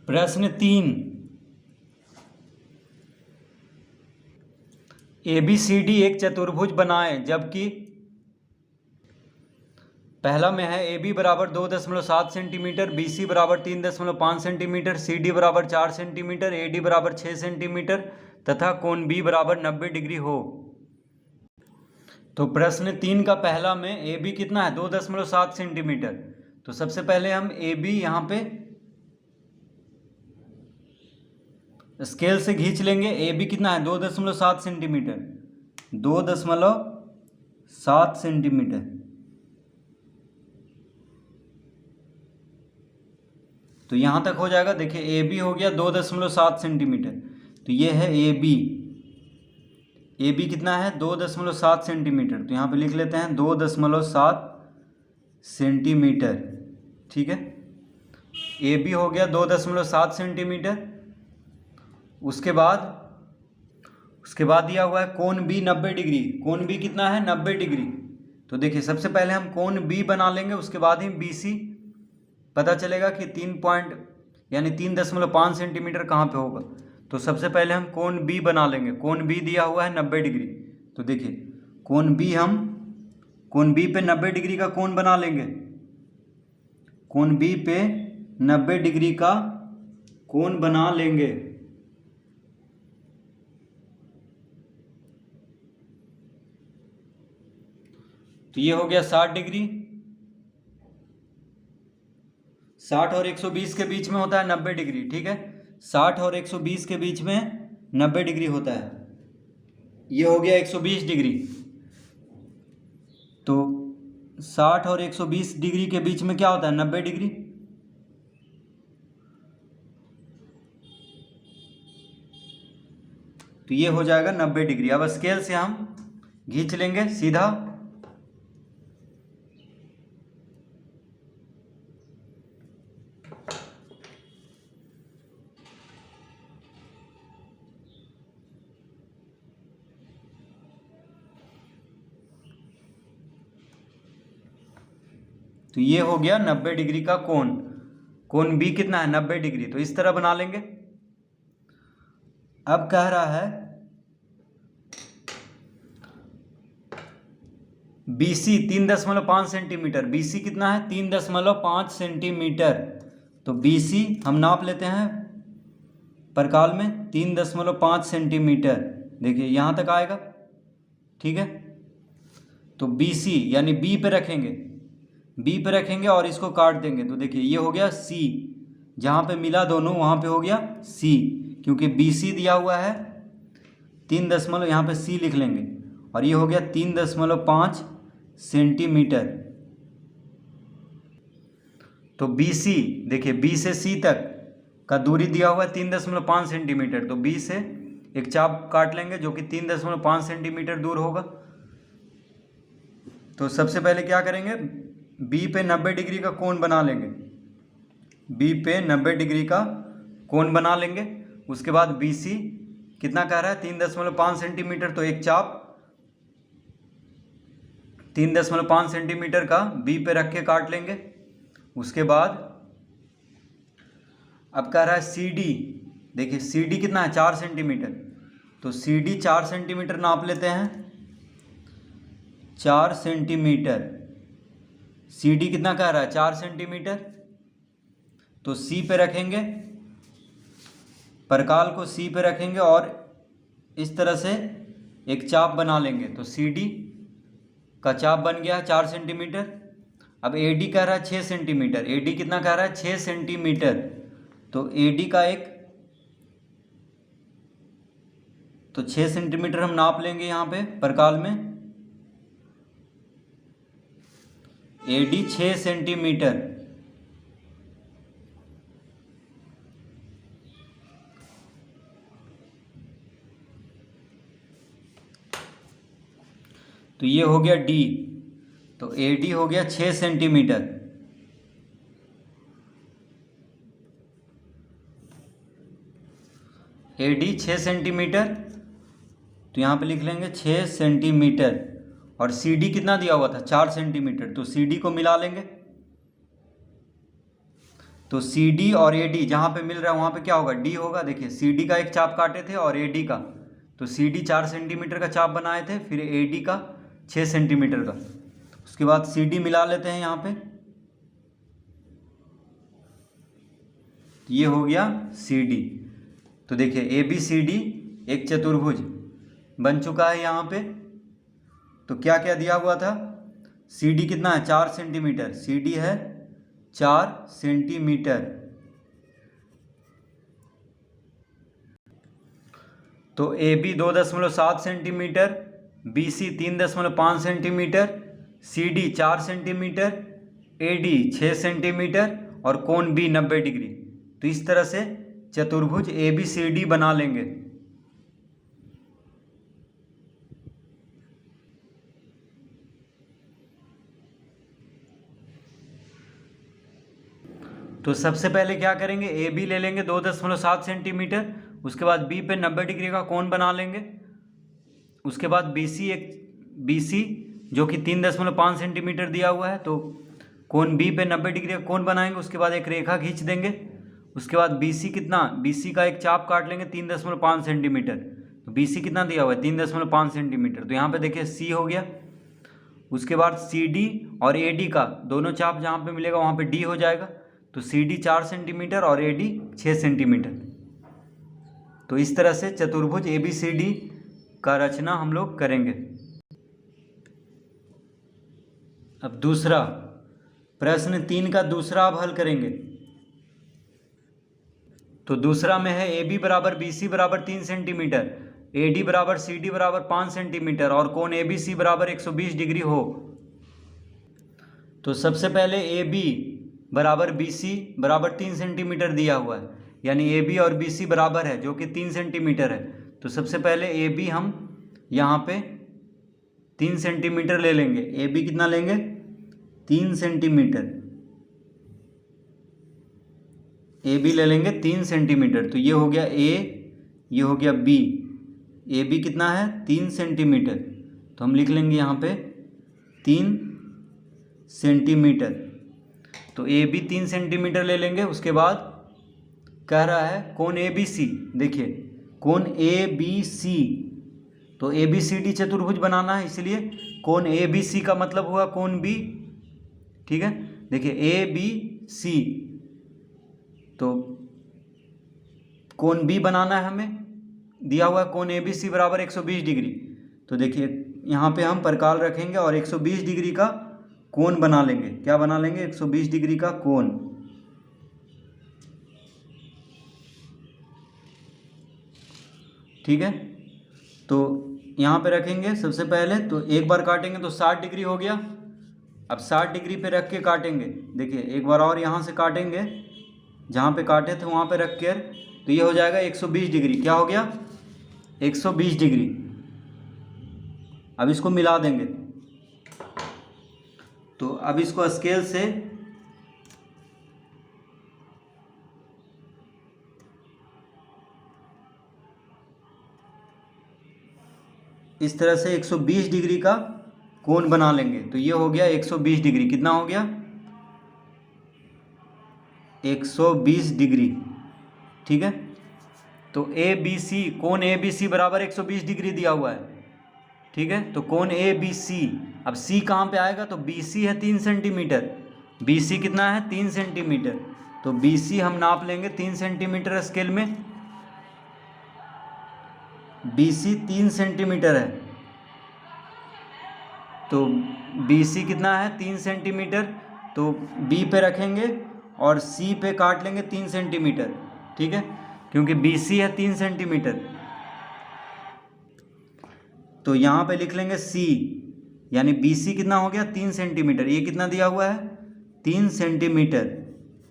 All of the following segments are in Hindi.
प्रश्न 3, ABCD एक चतुर्भुज बनाएं जबकि पहला में है AB बराबर 2.7 सेंटीमीटर, BC बराबर 3.5 सेंटीमीटर, CD बराबर 4 सेंटीमीटर, AD बराबर 6 सेंटीमीटर तथा कोण B बराबर 90 डिग्री हो। तो प्रश्न 3 का पहला में AB कितना है 2.7 सेंटीमीटर। तो सबसे पहले हम AB यहाँ पे स्केल से खींच लेंगे। AB कितना है 2.7 सेंटीमीटर, 2.7 सेंटीमीटर। तो यहाँ तक हो जाएगा। देखिए AB हो गया 2.7 सेंटीमीटर। तो ये है AB कितना है 2.7 सेंटीमीटर। तो यहाँ पे लिख लेते हैं 2.7 सेंटीमीटर। ठीक है, AB हो गया 2.7 सेंटीमीटर। उसके बाद दिया हुआ है कोण B 90 डिग्री। कोण B कितना है 90 डिग्री। तो देखिए सबसे पहले हम कोण B बना लेंगे, उसके बाद ही BC पता चलेगा कि 3.5 सेंटीमीटर कहाँ पे होगा। तो सबसे पहले हम कोण B बना लेंगे। कोण B दिया हुआ है 90 डिग्री। तो देखिए कोण B पे 90 डिग्री का कोण बना लेंगे। कोण B पे 90 डिग्री का कोण बना लेंगे। तो ये हो गया 60 डिग्री। 60 और 120 के बीच में होता है 90 डिग्री। ठीक है, 60 और 120 के बीच में 90 डिग्री होता है। ये हो गया 120 डिग्री। तो 60 और 120 डिग्री के बीच में क्या होता है 90 डिग्री। तो ये हो जाएगा 90 डिग्री। अब स्केल से हम खींच लेंगे सीधा। तो ये हो गया 90 डिग्री का कोण। कोण B कितना है 90 डिग्री। तो इस तरह बना लेंगे। अब कह रहा है BC 3.5 सेंटीमीटर। BC कितना है 3.5 सेंटीमीटर। तो BC हम नाप लेते हैं परकाल में 3.5 सेंटीमीटर। देखिए यहाँ तक आएगा। ठीक है, तो BC यानी B पे रखेंगे और इसको काट देंगे। तो देखिए ये हो गया C, जहाँ पे मिला दोनों वहाँ पे हो गया C, क्योंकि BC दिया हुआ है 3 यहाँ पे C लिख लेंगे। और ये हो गया 3.5 सेंटीमीटर। तो BC देखिए B से C तक का दूरी दिया हुआ है 3.5 सेंटीमीटर। तो B से एक चाप काट लेंगे जो कि 3.5 सेंटीमीटर दूर होगा। तो सबसे पहले क्या करेंगे, B पे 90 डिग्री का कोण बना लेंगे। B पे 90 डिग्री का कोण बना लेंगे। उसके बाद BC कितना कह रहा है 3.5 सेंटीमीटर। तो एक चाप 3.5 सेंटीमीटर का B पे रख के काट लेंगे। उसके बाद अब कह रहा है CD। देखिए CD कितना है 4 सेंटीमीटर। तो CD 4 सेंटीमीटर नाप लेते हैं। 4 सेंटीमीटर। CD कितना कह रहा है 4 सेंटीमीटर। तो C पे रखेंगे, परकाल को C पे रखेंगे और इस तरह से एक चाप बना लेंगे। तो CD का चाप बन गया 4 सेंटीमीटर। अब AD कह रहा है 6 सेंटीमीटर। AD कितना कह रहा है 6 सेंटीमीटर। तो AD का 6 सेंटीमीटर हम नाप लेंगे यहाँ पे परकाल में। AD 6 centimetre. तो ये हो गया D। तो AD हो गया 6 सेंटीमीटर। AD 6 centimetre. तो यहाँ पे लिख लेंगे 6 सेंटीमीटर। और CD कितना दिया हुआ था 4 सेंटीमीटर। तो CD को मिला लेंगे। तो सी डी और ए डी जहाँ पे मिल रहा है वहाँ पे क्या होगा, डी होगा। देखिए सी डी का एक चाप काटे थे और ए डी का, तो सी डी 4 सेंटीमीटर का चाप बनाए थे, फिर ए डी का 6 सेंटीमीटर का। उसके बाद सी डी मिला लेते हैं यहाँ पे, ये हो गया सी डी। तो देखिए ए बी सी डी एक चतुर्भुज बन चुका है यहाँ पे। तो क्या क्या दिया हुआ था, सी डी कितना है 4 सेंटीमीटर, सी डी है 4 सेंटीमीटर। तो A B 2.7 centimetre, B C 3.5 centimetre, C D 4 centimetre, A D 6 centimetre और कोण बी 90 डिग्री। तो इस तरह से चतुर्भुज ए बी सी डी बना लेंगे। तो सबसे पहले क्या करेंगे, ए बी ले लेंगे 2.7 सेंटीमीटर, उसके बाद बी पे 90 डिग्री का कोण बना लेंगे। उसके बाद बी सी जो कि 3.5 सेंटीमीटर दिया हुआ है, तो कोण बी पे 90 डिग्री का कोण बनाएंगे। उसके बाद एक रेखा खींच देंगे। उसके बाद बी सी कितना, बी सी का एक चाप काट लेंगे 3.5 सेंटीमीटर। तो बी सी कितना दिया हुआ है 3.5 सेंटीमीटर, तो यहाँ पे देखिए सी हो गया। उसके बाद सी डी और ए डी का दोनों चाप जहाँ पे मिलेगा वहाँ पे डी हो जाएगा। तो सी डी 4 सेंटीमीटर और ए डी 6 सेंटीमीटर। तो इस तरह से चतुर्भुज ए बी सी डी का रचना हम लोग करेंगे। अब दूसरा प्रश्न 3 का दूसरा अब हल करेंगे। तो दूसरा में है ए बी बराबर बी सी बराबर 3 सेंटीमीटर, ए डी बराबर सी डी बराबर 5 सेंटीमीटर और कोण ए बी सी बराबर 120 डिग्री हो। तो सबसे पहले ए बी बराबर बी सी बराबर 3 सेंटीमीटर दिया हुआ है, यानी ए बी और बी सी बराबर है जो कि 3 सेंटीमीटर है। तो सबसे पहले ए बी हम यहाँ पे 3 सेंटीमीटर ले लेंगे। ए बी कितना लेंगे 3 सेंटीमीटर, ए बी ले लेंगे 3 सेंटीमीटर। तो ये हो गया ए, ये हो गया बी। ए बी कितना है 3 सेंटीमीटर, तो हम लिख लेंगे यहाँ पे 3 सेंटीमीटर। तो ए बी 3 सेंटीमीटर ले लेंगे। उसके बाद कह रहा है कोण ए बी सी, देखिए कोण ए बी सी, तो ए बी सी डी चतुर्भुज बनाना है, इसलिए कोण ए बी सी का मतलब हुआ कोण बी। ठीक है, देखिए ए बी सी, तो कोण बी बनाना है हमें, दिया हुआ कोण ए बी सी बराबर 120 डिग्री। तो देखिए यहाँ पे हम परकाल रखेंगे और 120 डिग्री का कोण बना लेंगे। क्या बना लेंगे 120 डिग्री का कोण। ठीक है, तो यहाँ पे रखेंगे सबसे पहले, तो एक बार काटेंगे तो 60 डिग्री हो गया। अब 60 डिग्री पे रख के काटेंगे। देखिए एक बार और यहाँ से काटेंगे, जहाँ पे काटे थे वहाँ पे रख कर, तो ये हो जाएगा 120 डिग्री। क्या हो गया 120 डिग्री। अब इसको मिला देंगे। तो अब इसको स्केल से इस तरह से 120 डिग्री का कोण बना लेंगे। तो ये हो गया 120 डिग्री। कितना हो गया 120 डिग्री। ठीक है, तो ए बी सी, कोण ए बी सी बराबर 120 डिग्री दिया हुआ है। ठीक है, तो कोण ए बी सी, अब सी कहाँ पे आएगा, तो बी सी है 3 सेंटीमीटर, बी सी कितना है 3 सेंटीमीटर। तो बी सी हम नाप लेंगे 3 सेंटीमीटर स्केल में। बी सी 3 सेंटीमीटर है, तो बी सी कितना है 3 सेंटीमीटर। तो बी पे रखेंगे और सी पे काट लेंगे 3 सेंटीमीटर। ठीक है, क्योंकि बी सी है 3 सेंटीमीटर, तो यहाँ पे लिख लेंगे सी, यानी बी सी कितना हो गया 3 सेंटीमीटर। ये कितना दिया हुआ है 3 सेंटीमीटर।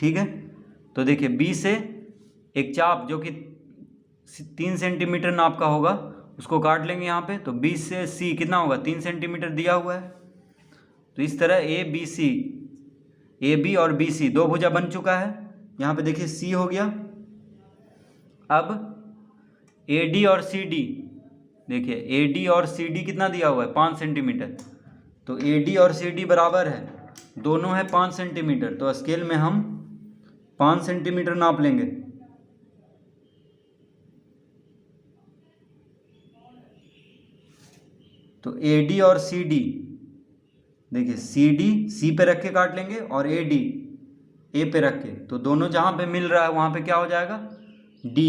ठीक है, तो देखिए बी से एक चाप जो कि 3 सेंटीमीटर नाप का होगा उसको काट लेंगे यहाँ पे। तो बी से सी कितना होगा 3 सेंटीमीटर दिया हुआ है। तो इस तरह A B C, A B और बी सी दो भुजा बन चुका है। यहाँ पे देखिए सी हो गया। अब ए डी और सी डी, देखिए ए डी और सी डी कितना दिया हुआ है 5 सेंटीमीटर। तो ए डी और सी डी बराबर है, दोनों है 5 सेंटीमीटर। तो स्केल में हम 5 सेंटीमीटर नाप लेंगे। तो AD और CD, देखिए CD C पे रख के काट लेंगे और AD A पे रख के, तो दोनों जहाँ पे मिल रहा है वहाँ पे क्या हो जाएगा, D।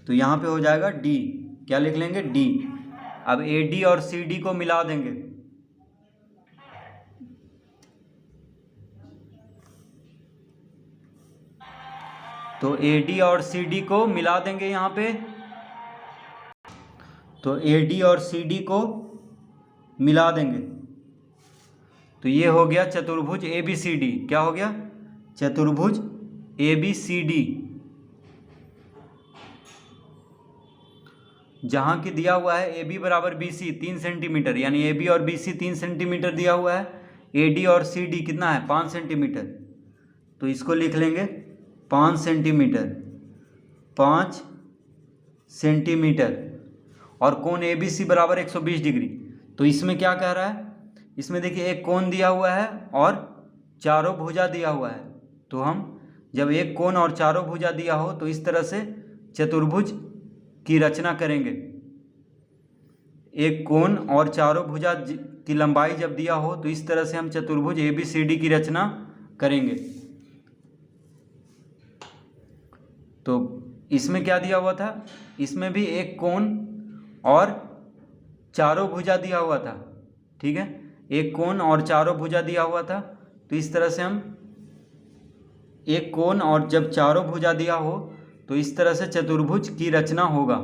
तो यहाँ पे हो जाएगा D, क्या लिख लेंगे, D। अब AD और CD को मिला देंगे, तो AD और CD को मिला देंगे यहाँ पे, तो AD और CD को मिला देंगे, तो ये हो गया चतुर्भुज ABCD। क्या हो गया, चतुर्भुज ABCD, जहाँ की दिया हुआ है AB बराबर BC 3 सेंटीमीटर, यानी AB और BC 3 सेंटीमीटर दिया हुआ है, AD और CD कितना है, 5 सेंटीमीटर। तो इसको लिख लेंगे 5 सेंटीमीटर, 5 सेंटीमीटर, और कोण ABC बराबर 120 डिग्री। तो इसमें क्या कह रहा है, इसमें देखिए एक कोण दिया हुआ है और चारों भुजा दिया हुआ है। तो हम जब एक कोण और चारों भुजा दिया हो तो इस तरह से चतुर्भुज की रचना करेंगे। एक कोण और चारों भुजा की लंबाई जब दिया हो तो इस तरह से हम चतुर्भुज ABCD की रचना करेंगे। तो इसमें क्या दिया हुआ था, इसमें भी एक कोण और चारों भुजा दिया हुआ था, ठीक है, एक कोण और चारों भुजा दिया हुआ था। तो इस तरह से हम एक कोण और जब चारों भुजा दिया हो तो इस तरह से चतुर्भुज की रचना होगा।